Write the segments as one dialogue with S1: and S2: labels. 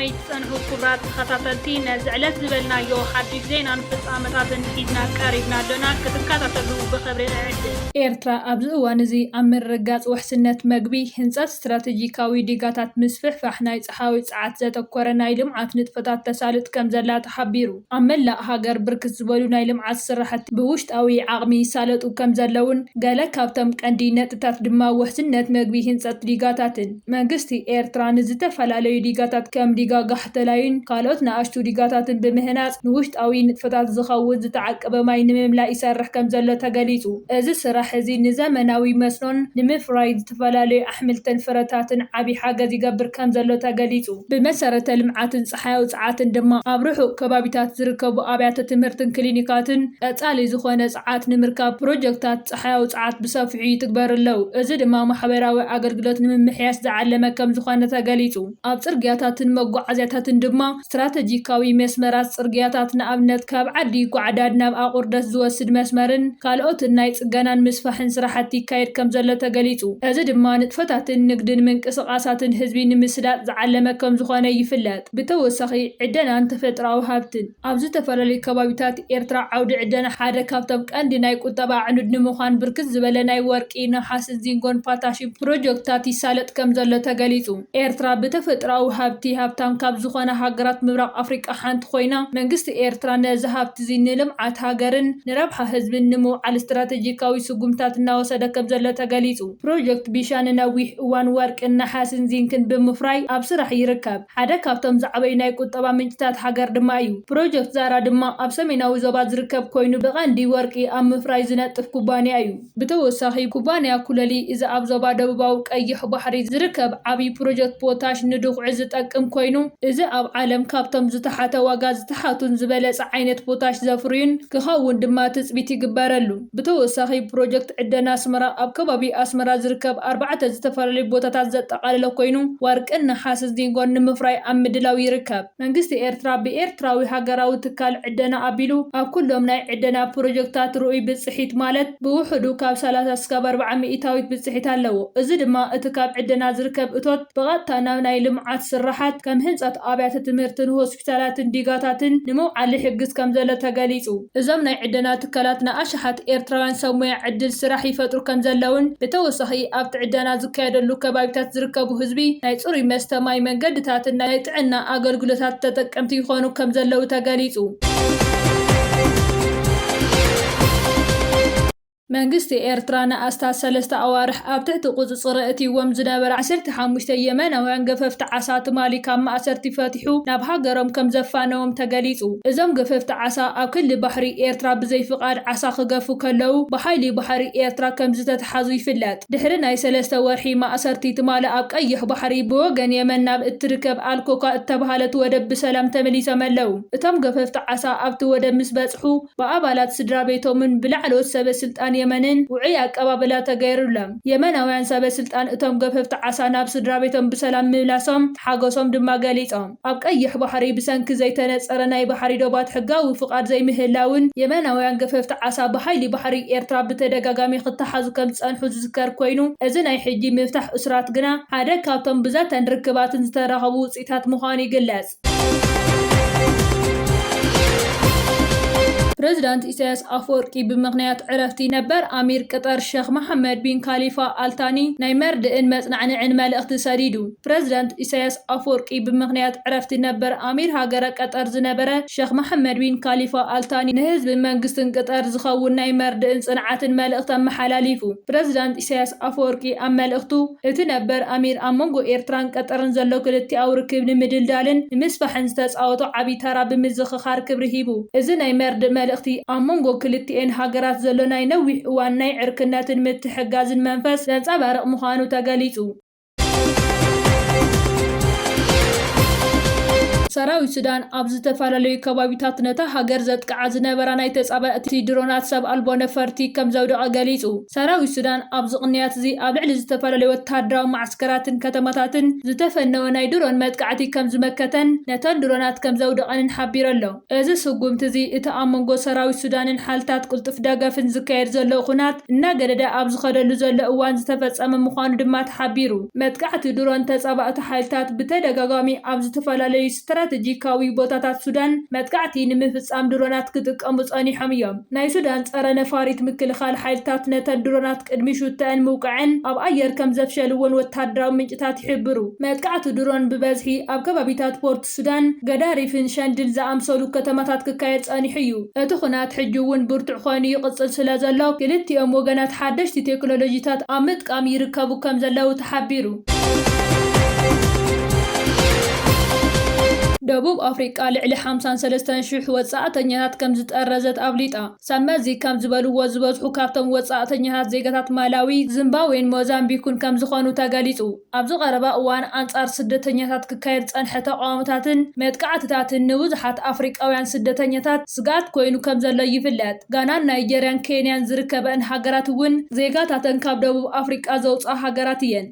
S1: كمي تصنعوا كبرات خطاطتين زعلت زبلنا يو حديث زينا نفصامتات نحيدنا قريبنا لنا كتكاتتلو بخبر العدل
S2: ኤርትራ ኣብዚ እዋን እዚ ኣብ ምርግጋፅ ውሕስነት መግቢ ህንፀት ስትራቴጂካዊ ዲጋታት ምስፍሕፋሕ ናይ ፀሓዊ ፀዓት ዘተኮረ ናይ ልምዓት ንጥፈታት ተሳልጥ ከም ዘላ ተሓቢሩ ኣብ መላእ ሃገር ብርክት ዝበሉ ናይ ልምዓት ስራሕቲ ብውሽጣዊ ዓቕሚ ይሳለጡ ከም ዘለውን ገለ ካብቶም ቀንዲ ነጥብታት ድማ ውሕስነት መግቢ ህንፀት ዲጋታትን መንግስቲ ኤርትራ ንዝተፈላለዩ ዲጋታት ከም ዲጋ ጋሕተላይን ካልኦት ንኣሽቱ ዲጋታትን ብምህናፅ ንውሽጣዊ ንጥፈታት ዝኸውን ዝተዓቀበ ማይ ንምምላእ ይሰርሕ ከም ዘሎ ተገሊጹ እዚ ስራሕ እዚ ንዘመናዊ መስኖን ንምፍራይ ዝተፈላለዩ ኣሕምልትን ፍረታትን ዓቢ ሓገዝ ይገብር ከም ዘሎ ተገሊጹ ብመሰረተ ልምዓትን ፀሓያዊ ፀዓትን ድማ ኣብ ርሑቕ ከባቢታት ዝርከቡ ኣብያተ ትምህርትን ክሊኒካትን ቀጻሊ ዝኾነ ፀዓት ንምርካብ ፕሮጀክታት ፀሓያዊ ፀዓት ብሰፊሑ ይትግበር ኣለው እዚ ድማ ማሕበራዊ ኣገልግሎት ንምምሕያሽ ዝዓለመ ከም ዝኾነ ተገሊጹ ኣብ ጽርግያታትን መጓዓዝያታትን ድማ ስትራቴጂካዊ መስመራት ጽርግያታት ንኣብነት ካብ ዓዲ ጓዕዳድ ናብ ኣቁርደስ ዝወስድ መስመርን ካልኦትን ናይ ጽገናን ምስፋሕን ስራሕቲ ይካየድ ከም ዘሎ ተገሊጹ እዚ ድማ ንጥፈታትን ንግድን ምንቅስቓሳትን ህዝቢ ንምስዳጥ ዝዓለመ ከም ዝኾነ ይፍለጥ ብተወሳኺ ዕደናን ተፈጥሮኣዊ ሃብትን ኣብ ዝተፈላለዩ ከባቢታት ኤርትራ ዓውዲ ዕደና ሓደ ካብቶም ቀንዲ ናይ ቁጠባ ዕኑድ ንምዃን ብርክት ዝበለ ናይ ወርቂ ነሓስን ዚንጎን ፖታሽን ፕሮጀክትታት ይሳለጥ ከም ዘሎ ተገሊጹ ኤርትራ ብተፈጥሮኣዊ ሃብቲ ሃብታም ካብ ዝኾነ ሃገራት ምብራቕ ኣፍሪቃ ሓንቲ ኮይና መንግስቲ ኤርትራ ነዚ ሃብቲ እዚ ንልምዓት ሃገርን ንረብሓ ህዝብን ንምውዓል ስትራቴጂካዊ ስጉምታት እናወሰደ ከም ዘሎ ተገሊጹ ፕሮጀክት ቢሻን ነዊሕ እዋን ወርቅን ነሓስን ዚንክን ብምፍራይ ኣብ ስራሕ ይርከብ ሓደ ካብቶም ዝዓበዩ ናይ ቁጠባ ምንጭታት ሃገር ድማ እዩ ፕሮጀክት ዛራ ድማ ኣብ ሰሜናዊ ዞባ ዝርከብ ኮይኑ ብቐንዲ ወርቂ ኣብ ምፍራይ ዝነጥፍ ኩባንያ እዩ ብተወሳኺ ኩባንያ ኩለሊ እዚ ኣብ ዞባ ደቡባዊ ቀይሕ ባሕሪ ዝርከብ ዓብይ ፕሮጀክት ፖታሽ ንድኹዒ ዝጠቅም ኮይኑ እዚ ኣብ ዓለም ካብቶም ዝተሓተ ዋጋ ዝተሓቱን ዝበለፀ ዓይነት ፖታሽ ዘፍርዩን ክኸውን ድማ ትፅቢት ይግበረሉ ብተወሳኺ ፕሮጀክት ዕደና ኣስመራ ኣብ ከባቢ ኣስመራ ዝርከብ 4 ዝተፈላለዩ ቦታታት ዘጠቃለለ ኮይኑ ወርቅን ነሓስን ዚንጎን ንምፍራይ ኣብ ምድላው ይርከብ መንግስቲ ኤርትራ ብኤርትራዊ ሃገራዊ ትካል ዕደና ኣቢሉ ኣብ ኩሎም ናይ ዕደና ፕሮጀክትታት ርኡይ ብፅሒት ማለት ብውሕዱ ካብ 30 እስካብ 40 ሚእታዊት ብፅሒት ኣለዎ እዚ ድማ እቲ ካብ ዕደና ዝርከብ እቶት ብቐጥታ ናብ ናይ ልምዓት ስራሓት ከም ህንፀት ኣብያተ ትምህርትን ሆስፒታላትን ዲጋታትን ንምውዓል ይሕግዝ ከም ዘሎ ተገሊጹ እዞም ናይ ዕደና ትካላት ንኣሽሓት ኤርትራውያን ሰብ ሞያ ዕድል ስራሕ ይፈጥሩ ከም ዘለውን ብተወሳኺ ኣብቲ ዕደና ዝካየደሉ ከባቢታት ዝርከቡ ህዝቢ ናይ ጽሩይ መስተ ማይ መንገድታትን ናይ ጥዕና ኣገልግሎታት ተጠቀምቲ ይኾኑ ከም ዘለው ተገሊጹ መንግስቲ ኤርትራ ንኣስታት 3 ኣዋርሕ ኣብ ትሕቲ ቁፅፅር እትይዎም ዝነበረ 15 የመናውያን ገፈፍቲ ዓሳ ትማሊ ካብ ማእሰርቲ ፈቲሑ ናብ ሃገሮም ከም ዘፋነዎም ተገሊጹ እዞም ገፈፍቲ ዓሳ ኣብ ክልል ባሕሪ ኤርትራ ብዘይፍቃድ ዓሳ ክገፉ ከለው ብሓይሊ ባሕሪ ኤርትራ ከም ዝተተሓዙ ይፍለጥ ድሕሪ ናይ 3 ወርሒ ማእሰርቲ ትማሊ ኣብ ቀይሕ ባሕሪ ብወገን የመን ናብ እትርከብ ኣልኮካ እተባሃለት ወደብ ብሰላም ተመሊሶም ኣለው እቶም ገፈፍቲ ዓሳ ኣብቲ ወደብ ምስ በጽሑ ብኣባላት ስድራ ቤቶምን ብላዕለዎት ሰበስልጣን የመንን ውዑይ ኣቀባብላ ተገይሩሎም የመናውያን ሰበስልጣን እቶም ገፈፍቲ ዓሳ ናብ ስድራ ቤቶም ብሰላም ምምላሶም ሓጎሶም ድማ ገሊጾም ኣብ ቀይሕ ባሕሪ ብሰንኪ ዘይተነፀረ ናይ ባሕሪ ዶባት ሕጋዊ ፍቃድ ዘይምህላውን የመናውያን ገፈፍቲ ዓሳ ብሓይሊ ባሕሪ ኤርትራ ብተደጋጋሚ ክተሓዙ ከም ዝጸንሑ ዝዝከር ኮይኑ እዚ ናይ ሕጂ ምፍታሕ እስራት ግና ሓደ ካብቶም ብዛተን ርክባትን ዝተረኸቡ ውፅኢታት ምዃኑ ይግለጽ ፕሬዝዳንት ኢሳያስ ኣፈወርቂ ብምኽንያት ዕረፍቲ ነበር ኣሚር ቅጠር ሼክ መሐመድ ቢን ካሊፋ ኣልታኒ ናይ መርድእን መጽናዕንዕን መልእኽቲ ሰዲዱ ፕሬዝዳንት ኢሳያስ ኣፈወርቂ ብምኽንያት ዕረፍቲ ነበር ኣሚር ሃገረ ቀጠር ዝነበረ ሼክ መሐመድ ቢን ካሊፋ ኣልታኒ ንህዝቢ መንግስትን ቅጠር ዝኸውን ናይ መርድእን ጽንዓትን መልእኽቲ ኣመሓላሊፉ ፕሬዝዳንት ኢሳያስ ኣፈወርቂ ኣብ መልእኽቱ እቲ ነበር ኣሚር ኣብ መንጎ ኤርትራን ቀጠርን ዘሎ ክልቲኣዊ ርክብ ንምድልዳልን ንምስፋሕን ዝተፃወቶ ዓብይ ተራ ብምዝኽኻር ክብሪ ሂቡ እዚ ናይ መርድእ መልእኽቲ ኣብ መንጎ ክልቲአን ሃገራት ዘሎ ናይ ነዊሕ እዋን ናይ ዕርክነትን ምትሕግጋዝን መንፈስ ዘንጸባርቕ ምዃኑ ተገሊጹ ሰራዊት ሱዳን ኣብ ዝተፋላለዩ ከባቢታት ነታ ሃገር ዘጥቅዓ ዝነበራ ናይ ተጻብዕቲ ድሮናት ሰብ ኣልቦ ነፈርቲ ከም ዘውደቐ ገሊጹ። ሰራዊት ሱዳን ኣብ ዝቕንያት እዚ ኣብ ልዕሊ ዝተፈላለዩ ወተሃደራዊ ማዕስከራትን ከተማታትን ዝተፈነወ ናይ ድሮን መጥቃዕቲ ከም ዝመከተን ነተን ድሮናት ከም ዘውደቐንን ሓቢሩ ኣሎ። እዚ ስጉምቲ እዚ እቲ ኣብ መንጎ ሰራዊት ሱዳንን ሓልታት ቅልጡፍ ደገፍን ዝካየድ ዘሎ ኩናት እናገደደ ኣብ ዝኸደሉ ዘሎ እዋን ዝተፈጸመ ምዃኑ ድማ ተሓቢሩ። መጥቃዕቲ ድሮን ተጻብዕቲ ሓይልታት ብተደጋጋሚ ኣብ ዝተፈላለዩ ስትራቴጂካዊ ቦታታት ሱዳን መጥቃዕቲ ንምፍጻም ድሮናት ክጥቀሙ ጸኒሖም እዮም። ናይ ሱዳን ጸረ ነፋሪት ምክልኻል ሓይልታት ነተን ድሮናት ቅድሚ ሹተአን ምውቃዕን ኣብ ኣየር ከም ዘፍሸልውን ወተሃደራዊ ምንጭታት ይሕብሩ። መጥቃዕቲ ድሮን ብበዝሒ ኣብ ከባቢታት ፖርት ሱዳን ገዳሪፍን ሸንድን ዝኣምሰሉ ከተማታት ክካየድ ጸኒሑ እዩ። እቲ ኩናት ሕጂ እውን ብርቱዕ ኮይኑ ይቕጽል ስለ ዘሎ ክልቲኦም ወገናት ሓደሽቲ ቴክኖሎጂታት ኣብ ምጥቃም ይርከቡ ከም ዘለው ተሓቢሩ። ደቡብ ኣፍሪቃ ልዕሊ 53,000 ወጻእተኛታት ከም ዝጠረዘት ኣፍሊጣ። ሰመዚ ከም ዝበልዎ ዝበዝሑ ካብቶም ወጻእተኛታት ዜጋታት ማላዊ፣ ዚምባብዌን ሞዛምቢክን ከም ዝኾኑ ተገሊጹ። ኣብዚ ቀረባ እዋን ኣንጻር ስደተኛታት ክካየድ ጸንሐ ተቃውሞታትን መጥቃዕትታትን ንብዙሓት ኣፍሪቃውያን ስደተኛታት ስጋት ኮይኑ ከም ዘሎ ይፍለጥ። ጋናን ናይጀርያን ኬንያን ዝርከበን ሃገራት እውን ዜጋታተን ካብ ደቡብ ኣፍሪቃ ዘውፅኣ ሃገራት እየን።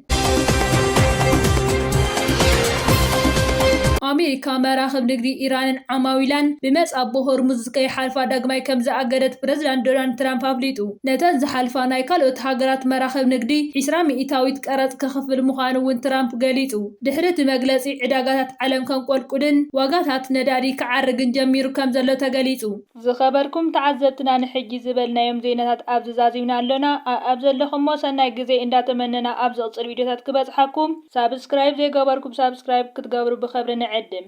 S2: ኣሜሪካ መራኸብ ንግዲ ኢራንን ዓማዊላን ብመጻብ ሆርሙዝ ከይሓልፋ ዳግማይ ከም ዝኣገደት ፕረዚዳንት ዶናልድ ትራምፕ ኣፍሊጡ። ነተን ዝሓልፋ ናይ ካልኦት ሃገራት መራኸብ ንግዲ 20% ቀረጽ ከኽፍል ምዃኑ እውን ትራምፕ ገሊጹ። ድሕሪ እቲ መግለጺ ዕዳጋታት ዓለም ከንቆልቁልን ዋጋታት ነዳዲ ክዓርግን ጀሚሩ ከም ዘሎ ተገሊጹ። ዝኸበርኩም ተዓዘብትና ንሕጂ ዝበልናዮም ዜናታት ኣብ ዝዛዚምና ኣለና። ኣብ ዘለኹምሞ ሰናይ ግዜ እንዳተመነና ኣብ ዝቕጽል ቪድዮታት ክበጽሓኩም ሳብስክራይብ ዘይገበርኩም ሳብስክራይብ ክትገብሩ ብኽብሪ ንዕድም።